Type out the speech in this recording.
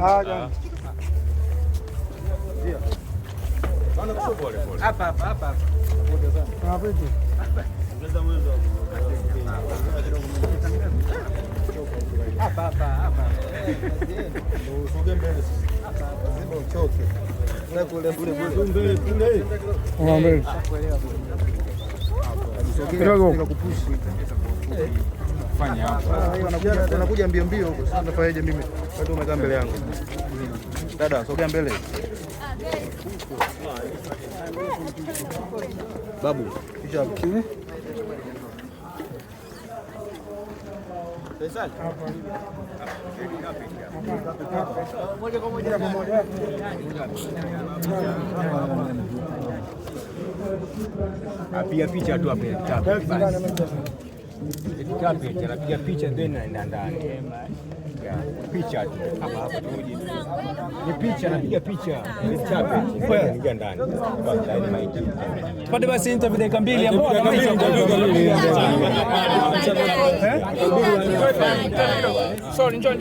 Hapa. Wanakuja mbio mbio huko. Sasa nafanyaje mimi? Watu wamekaa mbele yangu. Dada, sogea mbele. Babu, kisha hapo. Apiga picha tu hapo. Anapiga picha ndio inaenda ndani. Picha tu. Hapa tuje. Ni picha napiga picha. Inaingia ndani. Tupate basi interview dakika 2 hapo. Sorry, njoo.